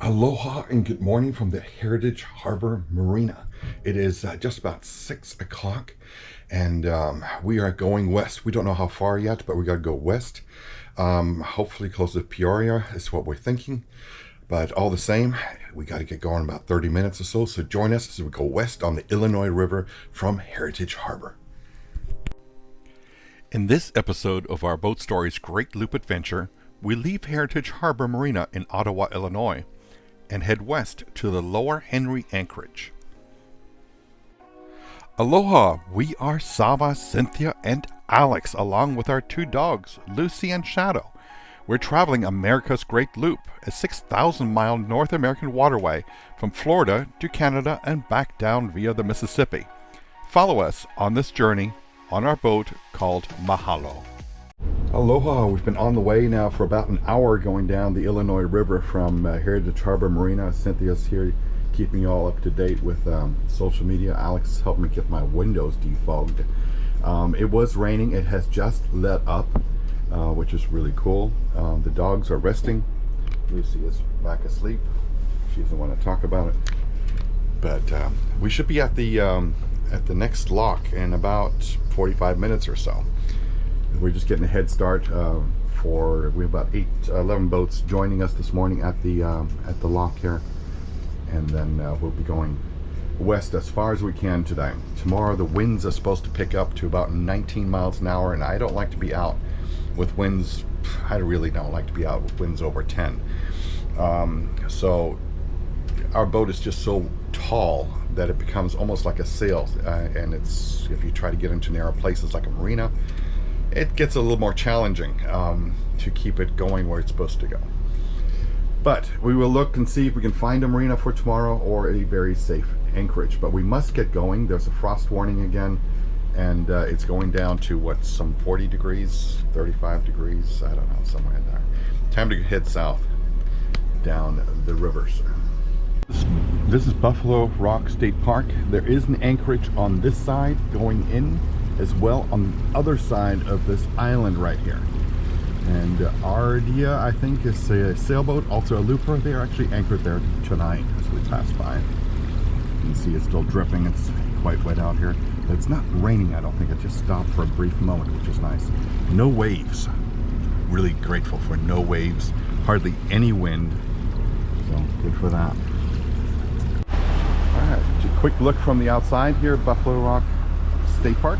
Aloha and good morning from the Heritage Harbor Marina. It is just about 6 o'clock and we are going west. We don't know how far yet, but we got to go west. Hopefully close to Peoria is what we're thinking. But all the same, we got to get going in about 30 minutes or so. So join us as we go west on the Illinois River from Heritage Harbor. In this episode of our Boat Stories Great Loop Adventure, we leave Heritage Harbor Marina in Ottawa, Illinois, and head west to the Lower Henry Anchorage. Aloha, we are Sava, Cynthia, and Alex, along with our two dogs, Lucy and Shadow. We're traveling America's Great Loop, a 6,000-mile North American waterway from Florida to Canada and back down via the Mississippi. Follow us on this journey on our boat called Mahalo. Aloha, we've been on the way now for about an hour going down the Illinois River from Heritage Harbor Marina. Cynthia's here keeping you all up to date with social media. Alex helped me get my windows defogged. It was raining. It has just let up, which is really cool. The dogs are resting. Lucy is back asleep. She doesn't want to talk about it. But we should be at the next lock in about 45 minutes or so. We're just getting a head start we have about 11 boats joining us this morning at the lock here, and then we'll be going west as far as we can today. Tomorrow the winds are supposed to pick up to about 19 miles an hour, and I don't like to be out with winds. I really don't like to be out with winds over 10. So our boat is just so tall that it becomes almost like a sail, and it's, if you try to get into narrow places like a marina, it gets a little more challenging to keep it going where it's supposed to go. But we will look and see if we can find a marina for tomorrow or a very safe anchorage. But we must get going. There's a frost warning again, and it's going down to what, some 40 degrees, 35 degrees, I don't know, somewhere in there. Time to head south down the rivers. This is Buffalo Rock State Park. There is an anchorage on this side going in, as well on the other side of this island right here. And Ardia, I think, is a sailboat, also a looper. They are actually anchored there tonight as we pass by. You can see it's still dripping. It's quite wet out here. But it's not raining, I don't think. It just stopped for a brief moment, which is nice. No waves. Really grateful for no waves. Hardly any wind. So good for that. All right, just a quick look from the outside here, Buffalo Rock State Park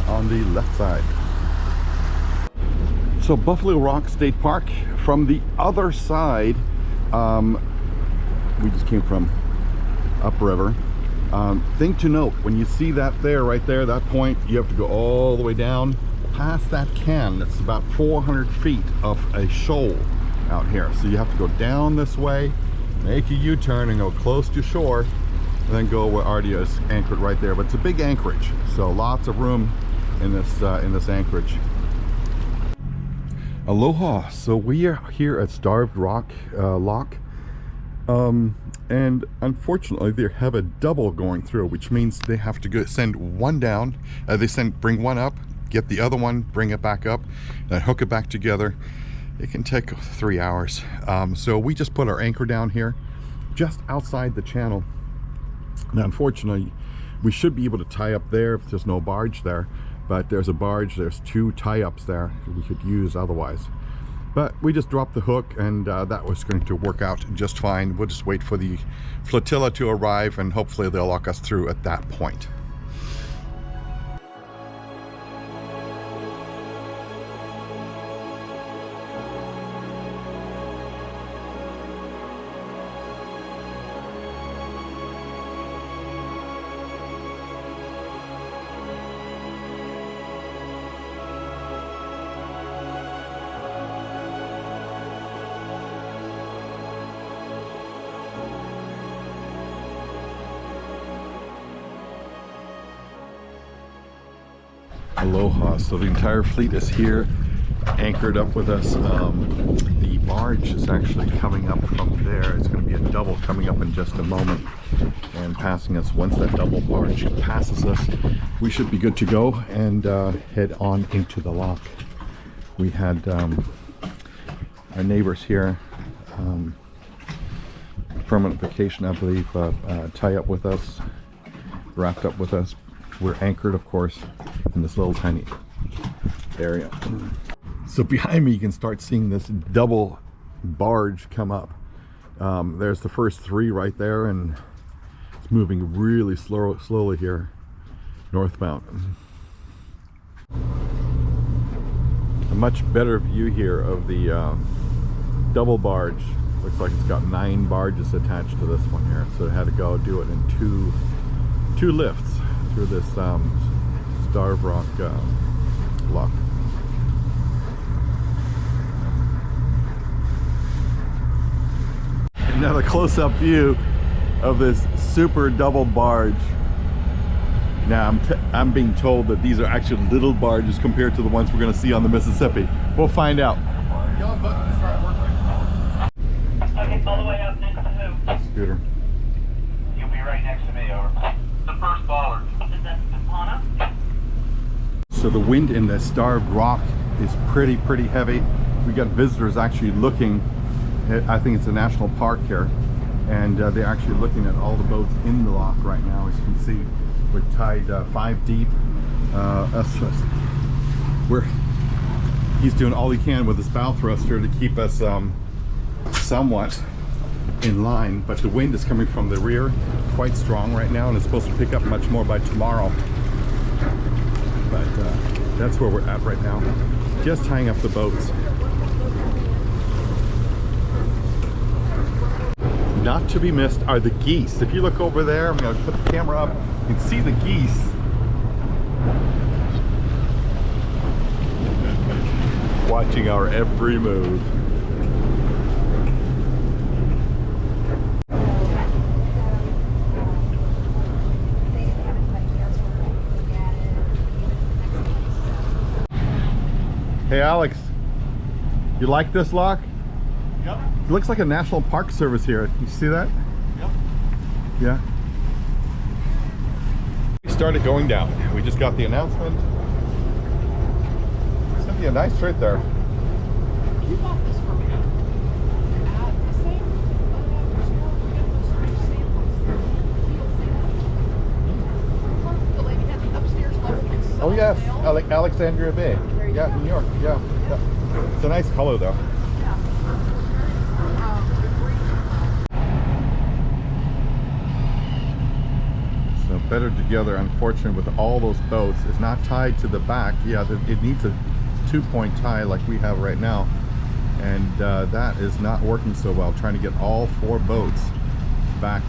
on the left side. So Buffalo Rock State Park, from the other side, we just came from upriver. Thing to note, when you see that there, right there, that point, you have to go all the way down past that can. It's about 400 feet of a shoal out here. So you have to go down this way, make a U-turn and go close to shore, and then go where Ardia is anchored right there. But it's a big anchorage, so lots of room in this anchorage. Aloha. So we are here at Starved Rock Lock, and unfortunately they have a double going through, which means they have to send one down. Bring one up, get the other one, bring it back up, and hook it back together. It can take 3 hours. So we just put our anchor down here, just outside the channel. Now, unfortunately, we should be able to tie up there if there's no barge there. But there's a barge, there's 2 tie-ups there we could use otherwise. But we just dropped the hook, and that was going to work out just fine. We'll just wait for the flotilla to arrive, and hopefully they'll lock us through at that point. Aloha. So the entire fleet is here, anchored up with us. The barge is actually coming up from there. It's going to be a double coming up in just a moment and passing us. Once that double barge passes us, we should be good to go and head on into the lock. We had our neighbors here permanent vacation, I believe, tie up with us, wrapped up with us. We're anchored, of course, in this little tiny area. So behind me, you can start seeing this double barge come up. There's the first three right there, and it's moving really slowly here, northbound. A much better view here of the double barge. Looks like it's got 9 barges attached to this one here, so it had to go do it in two lifts through this Starved Rock lock. Another close-up view of this super double barge. Now I'm being told that these are actually little barges compared to the ones we're going to see on the Mississippi. We'll find out. Yellow button to start working. Okay, all the way up next to who? Scooter. You'll be right next to me, over. The first baller. Is that Mahalo? So the wind in the Starved Rock is pretty heavy. We got visitors actually looking. I think it's a national park here, and they're actually looking at all the boats in the lock right now. As you can see, we're tied 5 deep. He's doing all he can with his bow thruster to keep us somewhat in line, but the wind is coming from the rear quite strong right now, and it's supposed to pick up much more by tomorrow. But that's where we're at right now, just tying up the boats. Not to be missed are the geese. If you look over there, I'm going to put the camera up, you can see the geese. Watching our every move. Hey Alex, you like this lock? Yep. It looks like a National Park Service here. You see that? Yep. Yeah. We started going down. We just got the announcement. Cynthia, nice shirt there. You bought this for me. The same store we get those 3 samples. The lady had the upstairs level. Oh yes, Alexandria Bay. Yeah, New York. Yeah. It's a nice color though. So Better Together, unfortunately, with all those boats, is not tied to the back. Yeah, it needs a 2-point tie like we have right now, and that is not working so well. Trying to get all 4 boats back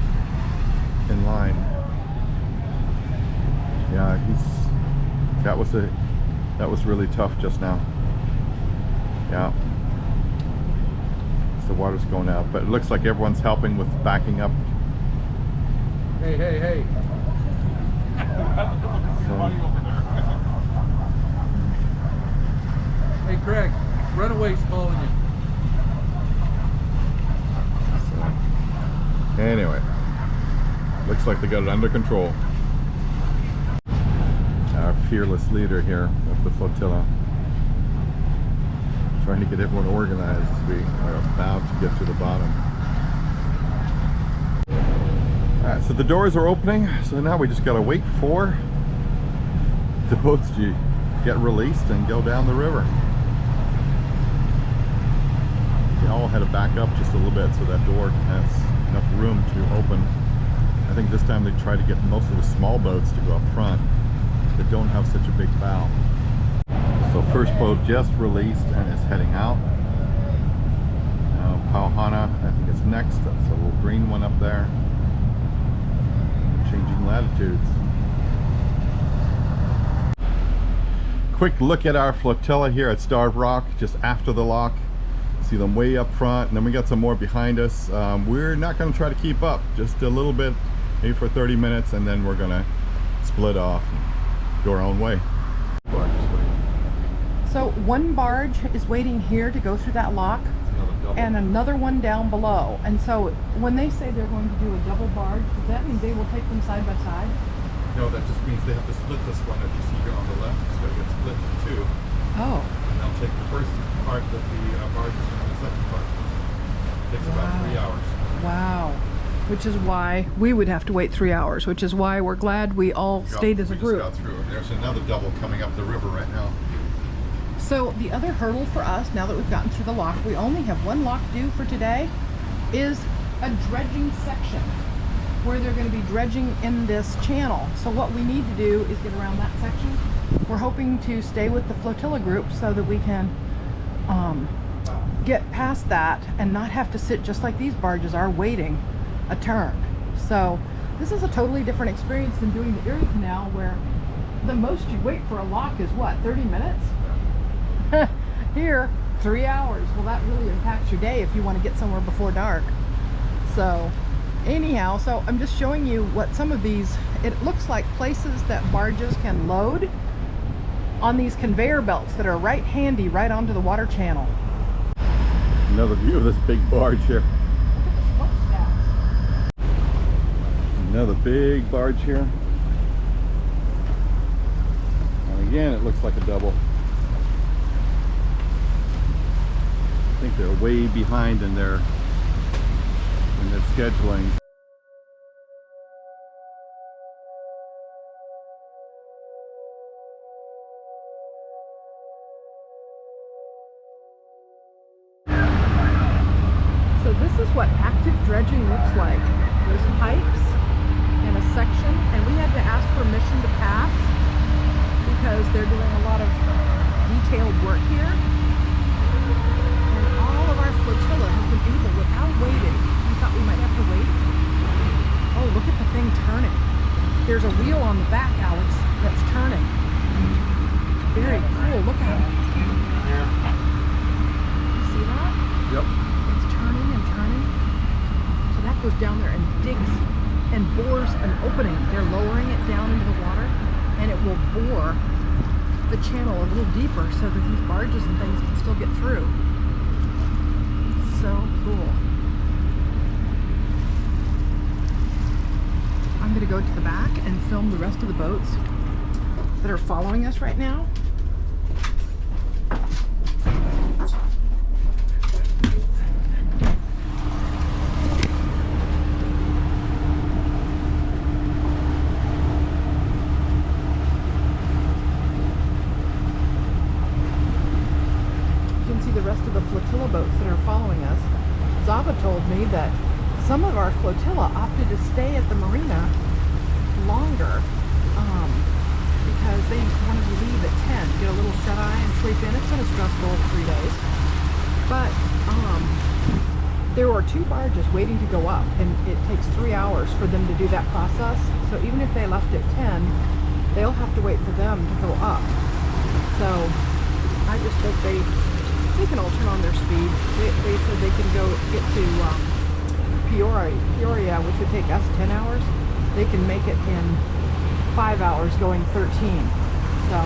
in line. Yeah, that was really tough just now. Yeah, so the water's going out, but it looks like everyone's helping with backing up. Hey, hey, hey. So, Hey, Greg, Runaway's calling you. so, anyway, looks like they got it under control. Our fearless leader here of the flotilla, trying to get everyone organized as we are about to get to the bottom. Alright, so the doors are opening, so now we just gotta wait for the boats to get released and go down the river. They all had to back up just a little bit so that door has enough room to open. I think this time they tried to get most of the small boats to go up front that don't have such a big bow. So first boat just released and is heading out. Now Pauhana, I think it's next. That's a little green one up there. Changing latitudes. Quick look at our flotilla here at Starved Rock, just after the lock. See them way up front, and then we got some more behind us. We're not going to try to keep up, just a little bit, maybe for 30 minutes, and then we're going to split off and go our own way. So one barge is waiting here to go through that lock, and another one down below. And so when they say they're going to do a double barge, does that mean they will take them side by side? No, that just means they have to split this one that you see here on the left. It's going to get split in 2. Oh. And they'll take the first part of the barge and the second part. It takes about 3 hours. Wow. which is why we would have to wait 3 hours, which is why we're glad we all stayed as a group. We just got through. There's another double coming up the river right now. So the other hurdle for us, now that we've gotten through the lock, we only have one lock due for today, is a dredging section where they're going to be dredging in this channel. So what we need to do is get around that section. We're hoping to stay with the flotilla group so that we can get past that and not have to sit just like these barges are waiting a turn. So this is a totally different experience than doing the Erie Canal, where the most you wait for a lock is what, 30 minutes? Here, 3 hours. Well, that really impacts your day if you want to get somewhere before dark. So anyhow, so I'm just showing you what some of these, it looks like places that barges can load on these conveyor belts that are right handy right onto the water channel. Another view of this big barge here. Look at the smokestacks. Another big barge here. And again, it looks like a double. I think they're way behind in their scheduling. So this is what active dredging looks like. There's pipes and a section, and we had to ask permission to pass because they're doing a lot of detailed work here. And all of our flotilla has been able, without waiting, we thought we might have to wait. Oh, look at the thing turning. There's a wheel on the back, Alex, that's turning. Very cool, look at it. You see that? Yep. It's turning and turning. So that goes down there and digs and bores an opening. They're lowering it down into the water, and it will bore the channel a little deeper so that these barges and things can still get through. So cool. I'm going to go to the back and film the rest of the boats that are following us right now. The rest of the flotilla boats that are following us. Zava told me that some of our flotilla opted to stay at the marina longer because they wanted to leave at 10, get a little shut-eye and sleep in. It's been a stressful 3 days. But there were 2 barges waiting to go up, and it takes 3 hours for them to do that process. So even if they left at 10, they'll have to wait for them to go up. So I just hope they can all turn on their speed. They said they can go get to Peoria, which would take us 10 hours. They can make it in 5 hours going 13. So,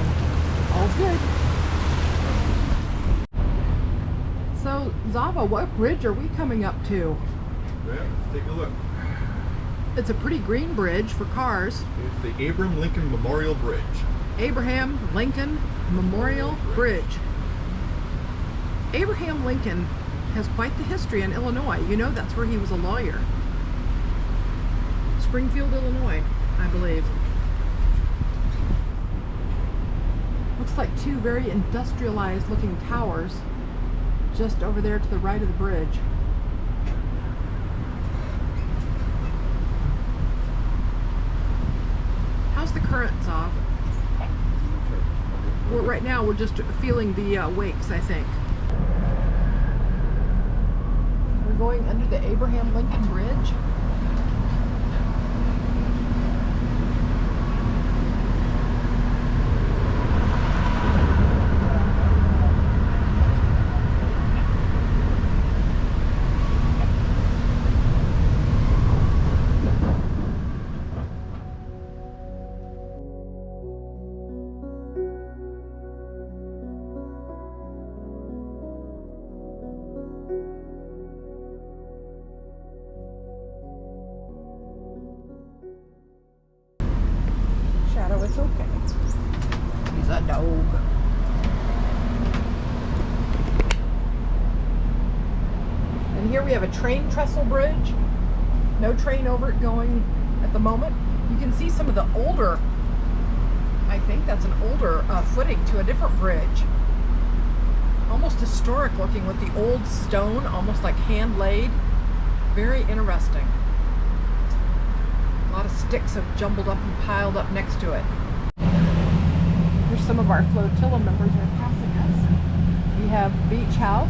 all's good. So, Zava, what bridge are we coming up to? Yeah, let's take a look. It's a pretty green bridge for cars. It's the Abraham Lincoln Memorial Bridge. Abraham Lincoln Memorial Bridge. Abraham Lincoln has quite the history in Illinois. You know, that's where he was a lawyer. Springfield, Illinois, I believe. Looks like 2 very industrialized looking towers just over there to the right of the bridge. How's the current, Zav? Well, right now we're just feeling the wakes, I think. We're going under the Abraham Lincoln Bridge. It's okay. He's a dog. And here we have a train trestle bridge. No train over it going at the moment. You can see some of the older, I think that's an older footing to a different bridge. Almost historic looking with the old stone, almost like hand laid. Very interesting. A lot of sticks have jumbled up and piled up next to it. Here's some of our flotilla members are passing us. We have Beach House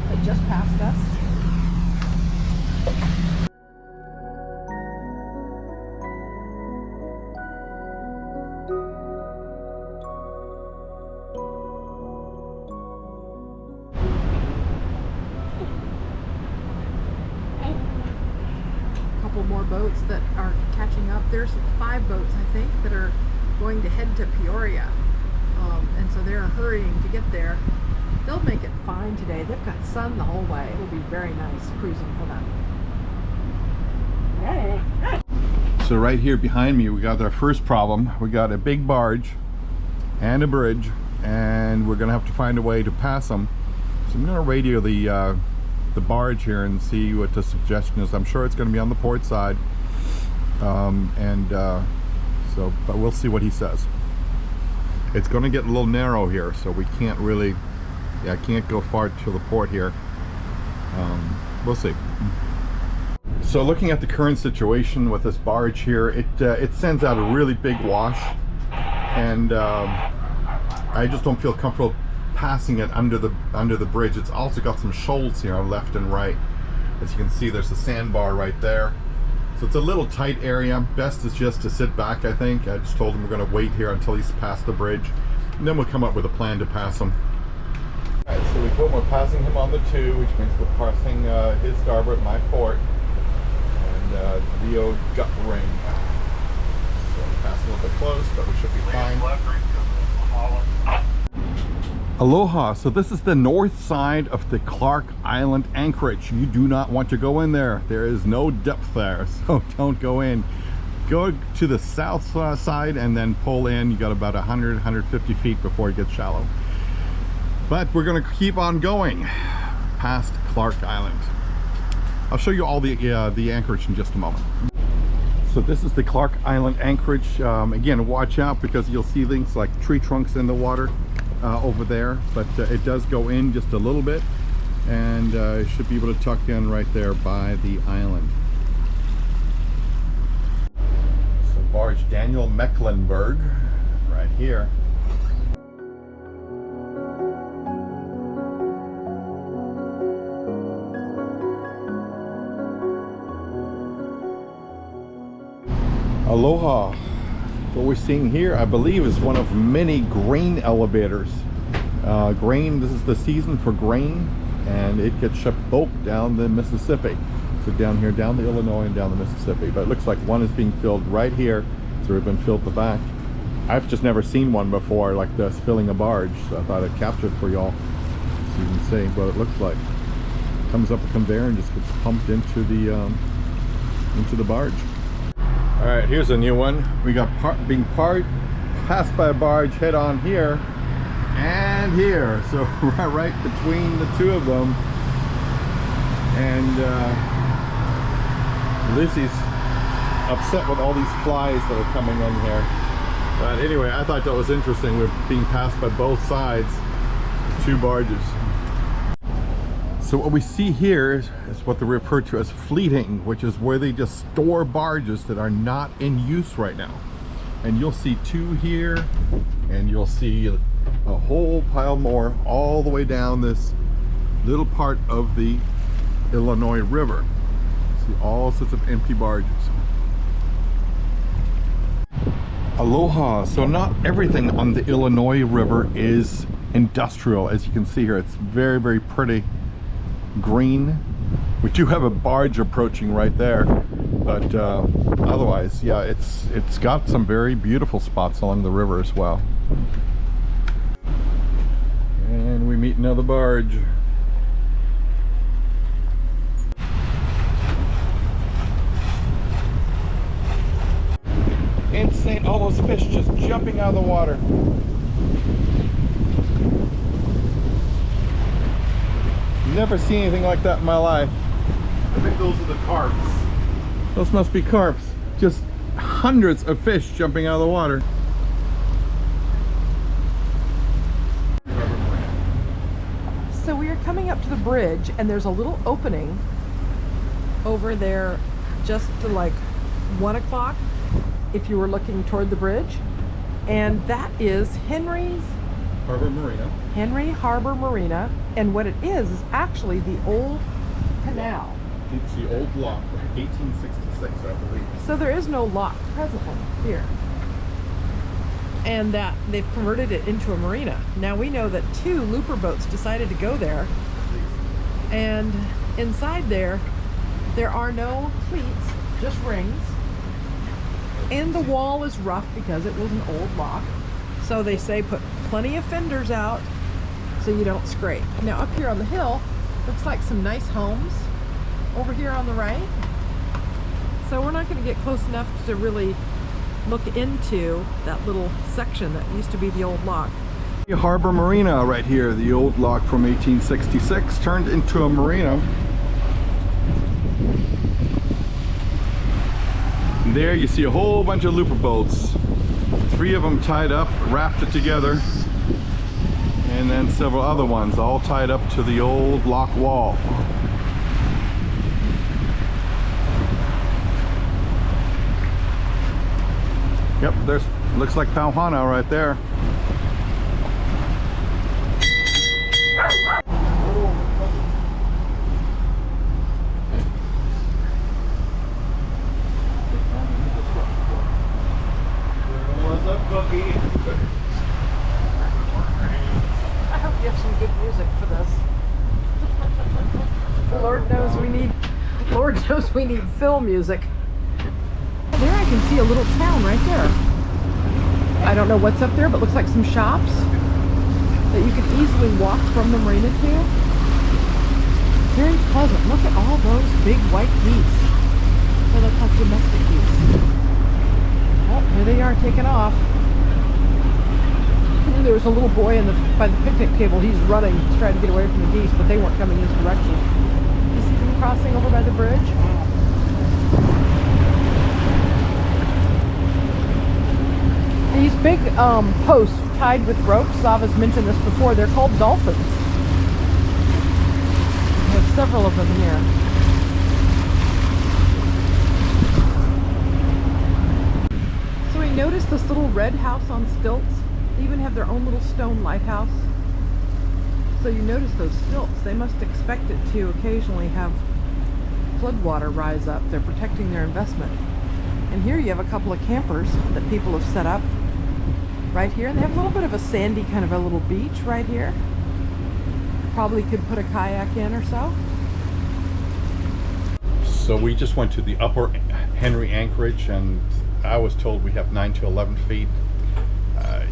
that just passed us. More boats that are catching up. There's 5 boats, I think, that are going to head to Peoria, and so they're hurrying to get there. They'll make it fine today. They've got sun the whole way. It'll be very nice cruising for them. So right here behind me, we got our first problem. We got a big barge and a bridge, and we're gonna have to find a way to pass them. So I'm gonna radio the barge here and see what the suggestion is. I'm sure it's going to be on the port side, but we'll see what he says. It's going to get a little narrow here, so we can't really, I can't go far to the port here. We'll see. So looking at the current situation with this barge here, it sends out a really big wash, and I just don't feel comfortable passing it under the bridge. It's also got some shoals here on left and right. As you can see, there's a sandbar right there, so it's a little tight area. Best is just to sit back, I think. I just told him we're going to wait here until he's past the bridge, and then we'll come up with a plan to pass him. Alright, so we told him we're passing him on the 2, which means we're passing his starboard, my port, and Leo gut ring. So we'll pass a little bit close, but we should be fine. Aloha. So this is the north side of the Clark Island Anchorage. You do not want to go in there. There is no depth there, so don't go in. Go to the south side and then pull in. You got about 150 feet before it gets shallow. But we're going to keep on going past Clark Island. I'll show you all the anchorage in just a moment. So this is the Clark Island Anchorage. Again, watch out because you'll see things like tree trunks in the water over there, but it does go in just a little bit, and should be able to tuck in right there by the island. So barge Daniel Mecklenburg right here. Aloha. What we're seeing here, I believe, is one of many grain elevators. Grain, this is the season for grain, and it gets shipped bulk down the Mississippi. So down here, down the Illinois and down the Mississippi. But it looks like one is being filled right here. So they've been filled the back. I've just never seen one before like this, filling a barge. So I thought I'd capture it for y'all so you can see what it looks like. It comes up a conveyor and just gets pumped into the barge. All right, here's a new one. We got being passed by a barge head on here and here. So right between the two of them. And Lucy's upset with all these flies that are coming in here. But anyway, I thought that was interesting. We're being passed by both sides, 2 barges. So what we see here is what they refer to as fleeting, which is where they just store barges that are not in use right now. And you'll see 2 here, and you'll see a whole pile more all the way down this little part of the Illinois River. See all sorts of empty barges. Aloha. So not everything on the Illinois River is industrial. As you can see here, it's very, very pretty green. We do have a barge approaching right there, but otherwise, yeah, it's got some very beautiful spots along the river as well. And we meet another barge. Insane, all those fish just jumping out of the water. Never seen anything like that in my life. I think those are the carps. Those must be carps. Just hundreds of fish jumping out of the water. So we are coming up to the bridge, and there's a little opening over there just to like 1 o'clock if you were looking toward the bridge. And that is Henry Harbor Harbor Marina. And what it is actually the old canal. It's the old lock from 1866, I believe. So there is no lock presently here. And that they've converted it into a marina. Now we know that 2 looper boats decided to go there. And inside there are no cleats, just rings. And the wall is rough because it was an old lock. So they say put plenty of fenders out so you don't scrape. Now up here on the hill, looks like some nice homes over here on the right. So we're not going to get close enough to really look into that little section that used to be the old lock. Harbor Marina right here, the old lock from 1866 turned into a marina. There you see a whole bunch of looper boats. 3 of them tied up, rafted together, and then several other ones all tied up to the old lock wall. Yep, there's looks like Pauhana right there. What's up, Cookie? I hope you have some good music for this. Lord knows we need film music. There I can see a little town right there. I don't know what's up there, but looks like some shops that you could easily walk from the marina to. Very pleasant. Look at all those big white geese. They look like domestic geese. Oh, here they are taking off. There was a little boy by the picnic table. He's running to try to get away from the geese, but they weren't coming his direction. You see them crossing over by the bridge? These big posts tied with ropes, Zava's mentioned this before, they're called dolphins. We have several of them here. So we noticed this little red house on stilts. They even have their own little stone lighthouse. So you notice those stilts, they must expect it to occasionally have floodwater rise up. They're protecting their investment. And here you have a couple of campers that people have set up right here. They have a little bit of a sandy kind of a little beach right here. Probably could put a kayak in or so. So we just went to the upper Henry Anchorage, and I was told we have 9 to 11 feet.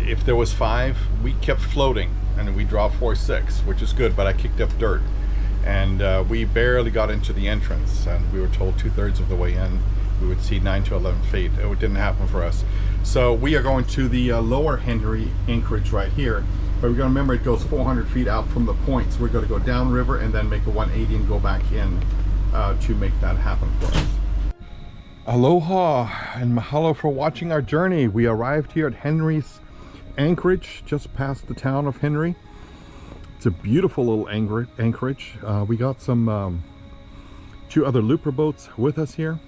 If there was 5, we kept floating, and we dropped 4-6, which is good, but I kicked up dirt. And we barely got into the entrance, and we were told 2/3 of the way in we would see 9 to 11 feet. It didn't happen for us. So we are going to the lower Henry Anchorage right here, but we're going to remember it goes 400 feet out from the point, so we're going to go downriver and then make a 180 and go back in to make that happen for us. Aloha and mahalo for watching our journey. We arrived here at Henry's Anchorage, just past the town of Henry. It's a beautiful little anchorage. We got some 2 other looper boats with us here.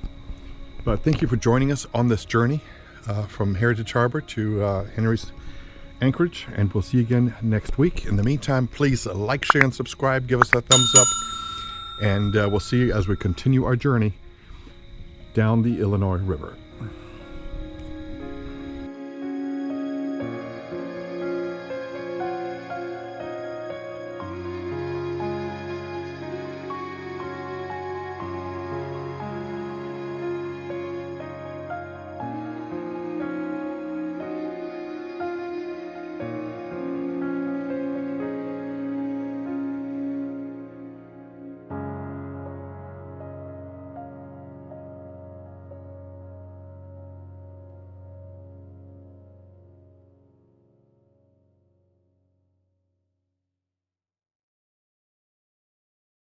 But thank you for joining us on this journey from Heritage Harbor to Henry's Anchorage, and we'll see you again next week. In the meantime, please like, share, and subscribe. Give us a thumbs up, and we'll see you as we continue our journey down the Illinois River.